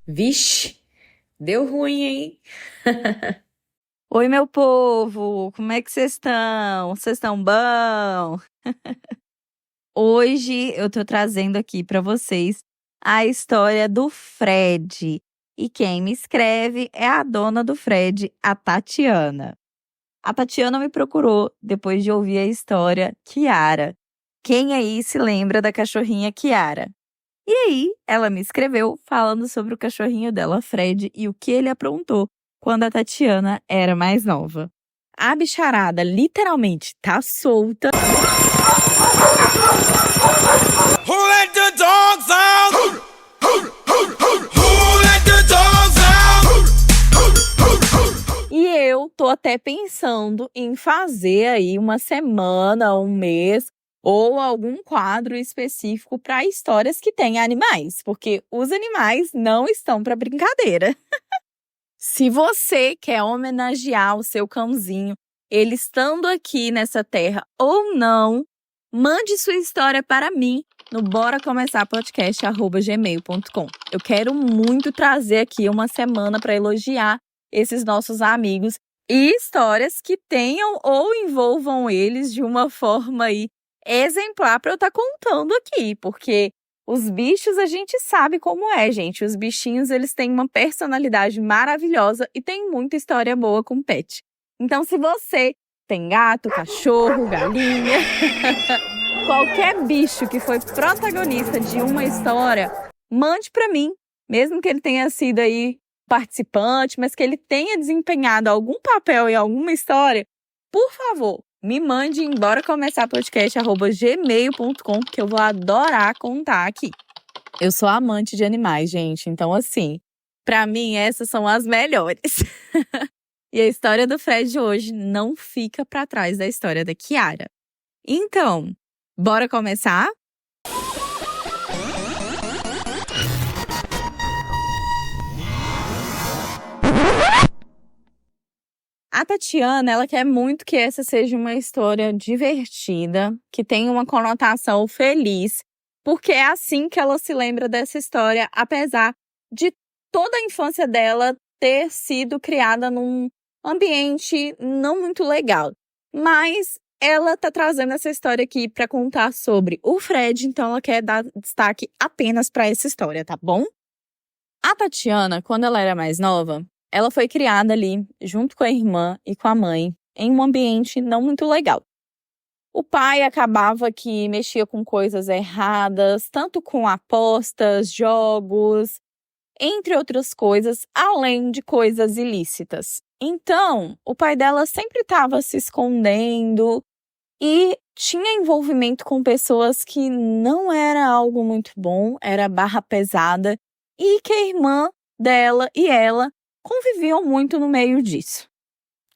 Vixe, deu ruim, hein? Oi, meu povo, como é que vocês estão? Vocês estão bom? Hoje eu tô trazendo aqui para vocês a história do Fred. E quem me escreve é a dona do Fred, a Tatiana. A Tatiana me procurou depois de ouvir a história Kiara. Quem aí se lembra da cachorrinha Kiara? E aí, ela me escreveu falando sobre o cachorrinho dela, Fred, e o que ele aprontou quando a Tatiana era mais nova. A bicharada literalmente tá solta. Who let the dogs out? Who let the dogs out? E eu tô até pensando em fazer aí uma semana, um mês, ou algum quadro específico para histórias que têm animais, porque os animais não estão para brincadeira. Se você quer homenagear o seu cãozinho, ele estando aqui nessa terra ou não, mande sua história para mim no boracomeçarpodcast@gmail.com. Eu quero muito trazer aqui uma semana para elogiar esses nossos amigos e histórias que tenham ou envolvam eles de uma forma aí exemplar para eu estar contando aqui, porque os bichos a gente sabe como é, gente. Os bichinhos, eles têm uma personalidade maravilhosa e tem muita história boa com pet. Então, se você tem gato, cachorro, galinha, qualquer bicho que foi protagonista de uma história, mande para mim, mesmo que ele tenha sido aí participante, mas que ele tenha desempenhado algum papel em alguma história, por favor, me mande em boracomeçarpodcast@gmail.com, que eu vou adorar contar aqui. Eu sou amante de animais, gente, então assim, pra mim essas são as melhores. E a história do Fred de hoje não fica pra trás da história da Kiara. Então, bora começar? A Tatiana, ela quer muito que essa seja uma história divertida, que tenha uma conotação feliz, porque é assim que ela se lembra dessa história, apesar de toda a infância dela ter sido criada num ambiente não muito legal. Mas ela tá trazendo essa história aqui para contar sobre o Fred, então ela quer dar destaque apenas para essa história, tá bom? A Tatiana, quando ela era mais nova, ela foi criada ali, junto com a irmã e com a mãe, em um ambiente não muito legal. O pai acabava que mexia com coisas erradas, tanto com apostas, jogos, entre outras coisas, além de coisas ilícitas. Então, o pai dela sempre estava se escondendo e tinha envolvimento com pessoas que não era algo muito bom, era barra pesada, e que a irmã dela e ela conviviam muito no meio disso.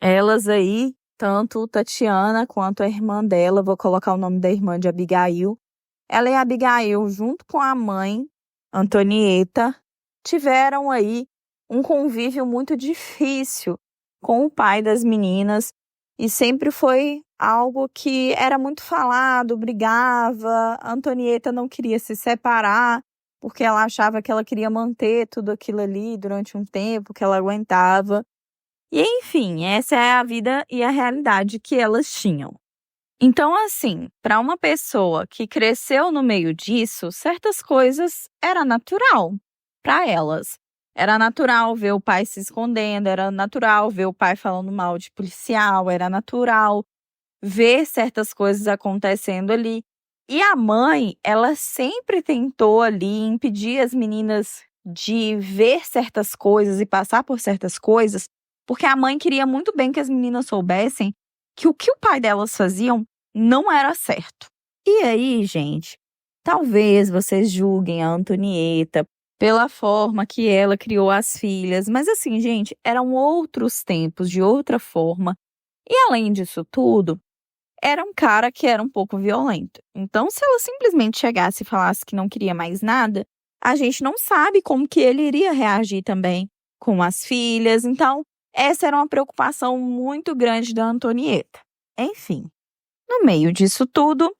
Elas aí, tanto Tatiana quanto a irmã dela, vou colocar o nome da irmã de Abigail. Ela e a Abigail, junto com a mãe, Antonieta, tiveram aí um convívio muito difícil com o pai das meninas e sempre foi algo que era muito falado, brigava. A Antonieta não queria se separar, porque ela achava que ela queria manter tudo aquilo ali durante um tempo, que ela aguentava. E, enfim, essa é a vida e a realidade que elas tinham. Então, assim, para uma pessoa que cresceu no meio disso, certas coisas era natural para elas. Era natural ver o pai se escondendo, era natural ver o pai falando mal de policial, era natural ver certas coisas acontecendo ali. E a mãe, ela sempre tentou ali impedir as meninas de ver certas coisas e passar por certas coisas, porque a mãe queria muito bem que as meninas soubessem que o pai delas faziam não era certo. E aí, gente, talvez vocês julguem a Antonieta pela forma que ela criou as filhas, mas assim, gente, eram outros tempos, de outra forma. E além disso tudo, era um cara que era um pouco violento. Então, se ela simplesmente chegasse e falasse que não queria mais nada, a gente não sabe como que ele iria reagir também. com as filhas. Então, essa era uma preocupação muito grande da Antonieta. Enfim, no meio disso tudo,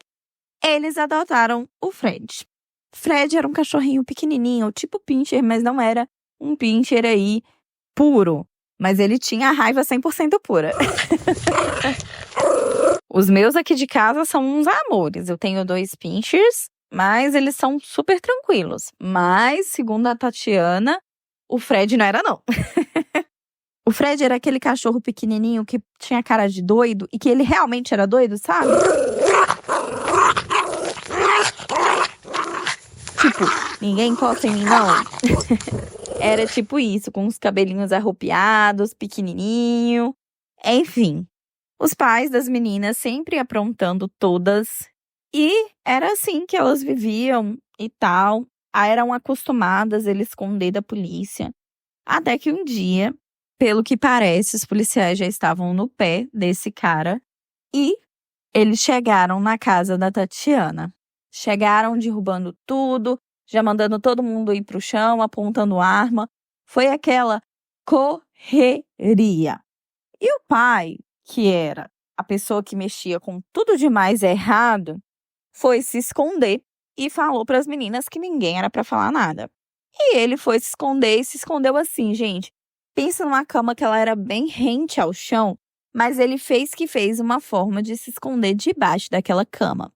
eles adotaram o Fred. Fred era um cachorrinho pequenininho, tipo pincher, mas não era um pincher aí puro. Mas ele tinha a raiva 100% pura. Os meus aqui de casa são uns amores. Eu tenho 2 pinchers, mas eles são super tranquilos. Mas, segundo a Tatiana, o Fred não era, não. O Fred era aquele cachorro pequenininho que tinha cara de doido e que ele realmente era doido, sabe? Tipo, ninguém encosta em mim, não. Era tipo isso, com os cabelinhos arrupiados, pequenininho. Enfim, os pais das meninas sempre aprontando todas. E era assim que elas viviam e tal. Eram acostumadas a ele esconder da polícia. Até que um dia, pelo que parece, os policiais já estavam no pé desse cara. E eles chegaram na casa da Tatiana. Chegaram derrubando tudo, já mandando todo mundo ir pro chão, apontando arma. Foi aquela correria. E o pai, que era a pessoa que mexia com tudo de mais errado, foi se esconder e falou para as meninas que ninguém era para falar nada. E ele foi se esconder e se escondeu assim, gente. Pensa numa cama que ela era bem rente ao chão, mas ele fez uma forma de se esconder debaixo daquela cama.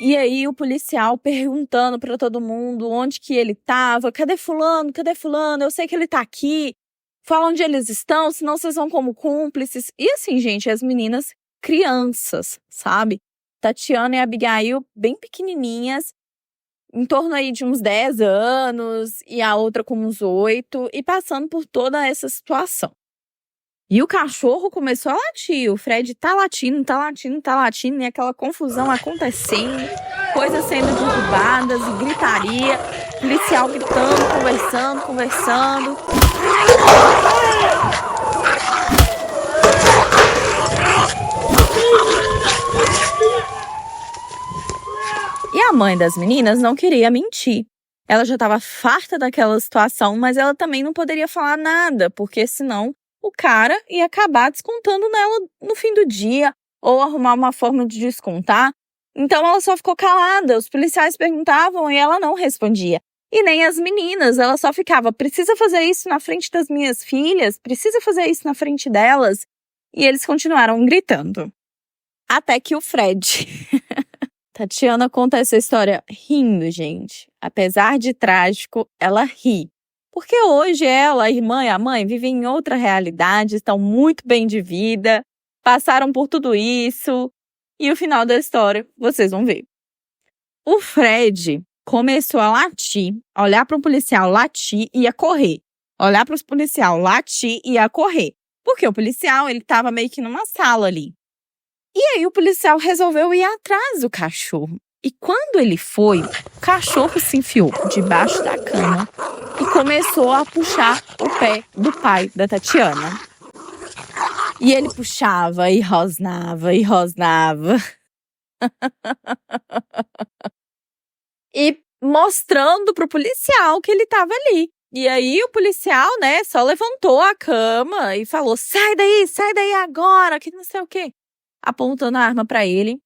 E aí o policial perguntando para todo mundo onde que ele tava. Cadê fulano? Cadê fulano? Eu sei que ele tá aqui. Fala onde eles estão, senão vocês vão como cúmplices. E assim, gente, as meninas crianças, sabe? Tatiana e Abigail bem pequenininhas, em torno aí de uns 10 anos, e a outra com uns 8, e passando por toda essa situação. E o cachorro começou a latir, o Fred tá latindo, e aquela confusão acontecendo, coisas sendo derrubadas e gritaria, policial gritando, conversando. E a mãe das meninas não queria mentir. Ela já estava farta daquela situação, mas ela também não poderia falar nada, porque senão o cara ia acabar descontando nela no fim do dia, ou arrumar uma forma de descontar. Então ela só ficou calada, os policiais perguntavam e ela não respondia. E nem as meninas, ela só ficava, precisa fazer isso na frente das minhas filhas, precisa fazer isso na frente delas. E eles continuaram gritando. Até que o Fred... Tatiana conta essa história rindo, gente. Apesar de trágico, ela ri. Porque hoje ela, a irmã e a mãe vivem em outra realidade, estão muito bem de vida, passaram por tudo isso. E o final da história, vocês vão ver. O Fred começou a latir, olhar para um policial latir e ia correr. Olhar para os policiais latir e ia correr. Porque o policial, ele estava meio que numa sala ali. E aí o policial resolveu ir atrás do cachorro. E quando ele foi, o cachorro se enfiou debaixo da cama e começou a puxar o pé do pai da Tatiana. E ele puxava e rosnava e rosnava. E mostrando pro policial que ele tava ali. E aí o policial, né, só levantou a cama e falou, sai daí agora, que não sei o quê. Apontando a arma pra ele.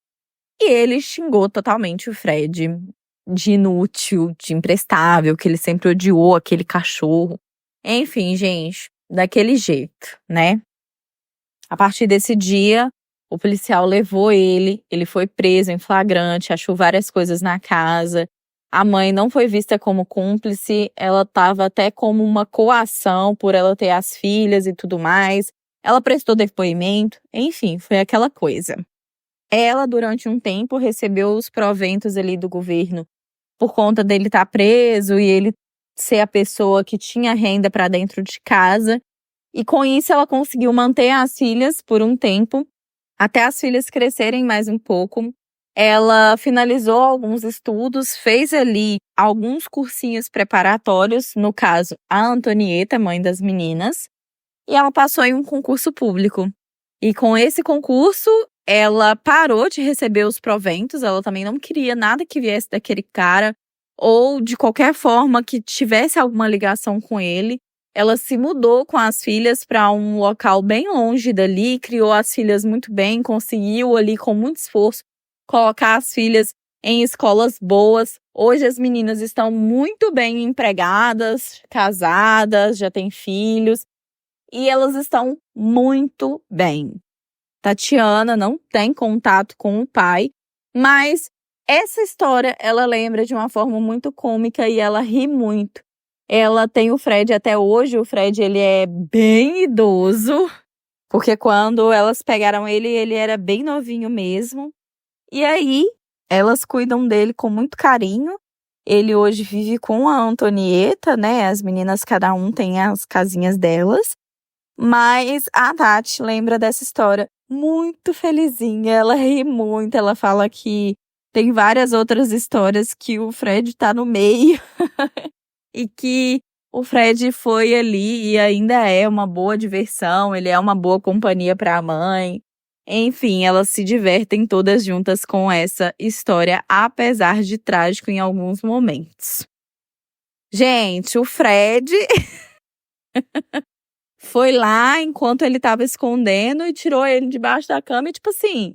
E ele xingou totalmente o Fred de inútil, de imprestável, que ele sempre odiou aquele cachorro. Enfim, gente, daquele jeito, né? A partir desse dia, o policial levou ele foi preso em flagrante, achou várias coisas na casa. A mãe não foi vista como cúmplice, ela estava até como uma coação por ela ter as filhas e tudo mais. Ela prestou depoimento, enfim, foi aquela coisa. Ela, durante um tempo, recebeu os proventos ali do governo por conta dele estar preso e ele ser a pessoa que tinha renda para dentro de casa. E com isso ela conseguiu manter as filhas por um tempo, até as filhas crescerem mais um pouco. Ela finalizou alguns estudos, fez ali alguns cursinhos preparatórios, no caso, a Antonieta, mãe das meninas, e ela passou em um concurso público. E com esse concurso, ela parou de receber os proventos, ela também não queria nada que viesse daquele cara, ou de qualquer forma que tivesse alguma ligação com ele. ela se mudou com as filhas para um local bem longe dali, criou as filhas muito bem, conseguiu ali com muito esforço colocar as filhas em escolas boas. Hoje as meninas estão muito bem empregadas, casadas, já têm filhos e elas estão muito bem. Tatiana não tem contato com o pai, mas essa história ela lembra de uma forma muito cômica e ela ri muito. Ela tem o Fred até hoje, o Fred ele é bem idoso, porque quando elas pegaram ele era bem novinho mesmo. E aí, elas cuidam dele com muito carinho. Ele hoje vive com a Antonieta, né? As meninas, cada um tem as casinhas delas. Mas a Tati lembra dessa história muito felizinha, ela ri muito, ela fala que tem várias outras histórias que o Fred tá no meio e que o Fred foi ali e ainda é uma boa diversão, ele é uma boa companhia para a mãe. Enfim, elas se divertem todas juntas com essa história, apesar de trágico em alguns momentos. Gente, o Fred foi lá enquanto ele tava escondendo e tirou ele debaixo da cama e tipo assim,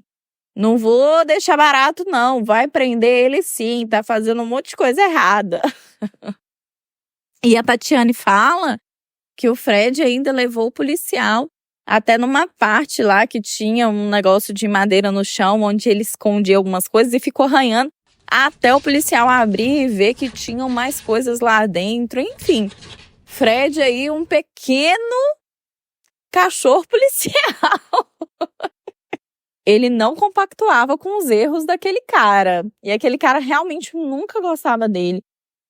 não vou deixar barato não, vai prender ele sim, tá fazendo um monte de coisa errada. E a Tatiane fala que o Fred ainda levou o policial até numa parte lá que tinha um negócio de madeira no chão, onde ele escondia algumas coisas e ficou arranhando até o policial abrir e ver que tinham mais coisas lá dentro. Enfim, Fred aí um pequeno cachorro policial. Ele não compactuava com os erros daquele cara. E aquele cara realmente nunca gostava dele.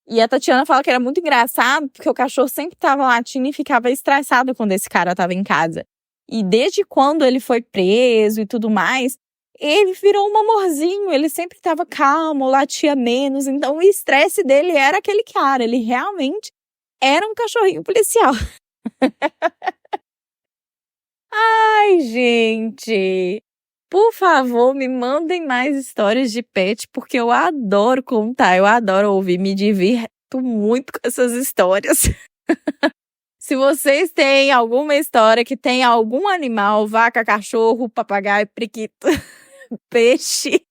E a Tatiana fala que era muito engraçado, porque o cachorro sempre estava latindo e ficava estressado quando esse cara estava em casa. E desde quando ele foi preso e tudo mais, ele virou um amorzinho, ele sempre estava calmo, latia menos. Então o estresse dele era aquele cara, ele realmente era um cachorrinho policial. Ai, gente, por favor, me mandem mais histórias de pet, porque eu adoro contar, eu adoro ouvir, me divirto muito com essas histórias. Se vocês têm alguma história que tem algum animal, vaca, cachorro, papagaio, periquito, peixe.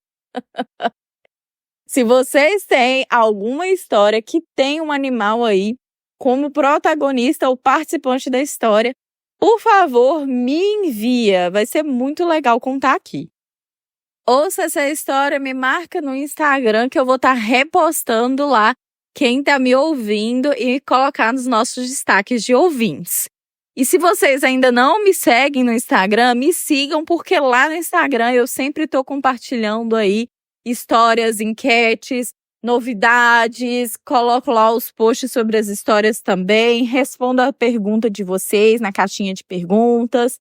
Se vocês têm alguma história que tem um animal aí como protagonista ou participante da história, por favor, me envia. Vai ser muito legal contar aqui. Ouça essa história, me marca no Instagram que eu vou estar repostando lá quem tá me ouvindo e colocar nos nossos destaques de ouvintes. E se vocês ainda não me seguem no Instagram, me sigam, porque lá no Instagram eu sempre tô compartilhando aí histórias, enquetes, novidades, coloco lá os posts sobre as histórias também, respondo a pergunta de vocês na caixinha de perguntas.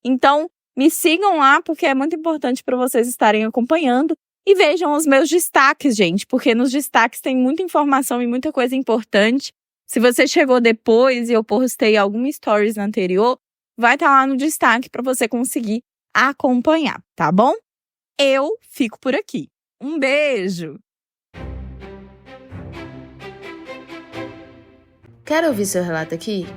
Então, me sigam lá, porque é muito importante para vocês estarem acompanhando. E vejam os meus destaques, gente, porque nos destaques tem muita informação e muita coisa importante. Se você chegou depois e eu postei alguma stories anterior, vai estar lá no destaque para você conseguir acompanhar, tá bom? Eu fico por aqui. Um beijo! Quer ouvir seu relato aqui?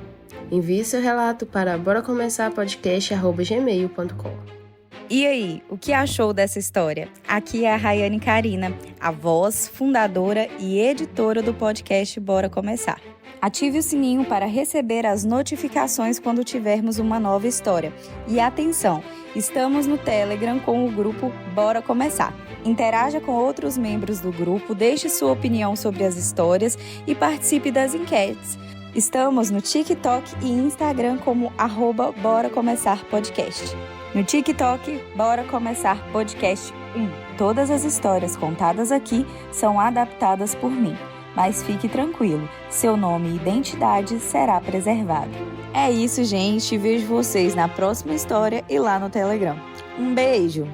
Envie seu relato para boracomeçarpodcast@gmail.com. E aí, o que achou dessa história? Aqui é a Rayane Carina, a voz, fundadora e editora do podcast Bora Começar. Ative o sininho para receber as notificações quando tivermos uma nova história. E atenção, estamos no Telegram com o grupo Bora Começar. Interaja com outros membros do grupo, deixe sua opinião sobre as histórias e participe das enquetes. Estamos no TikTok e Instagram como @BoraComeçarPodcast. No TikTok, Bora Começar Podcast 1. Todas as histórias contadas aqui são adaptadas por mim. Mas fique tranquilo, seu nome e identidade será preservado. É isso, gente. Vejo vocês na próxima história e lá no Telegram. Um beijo!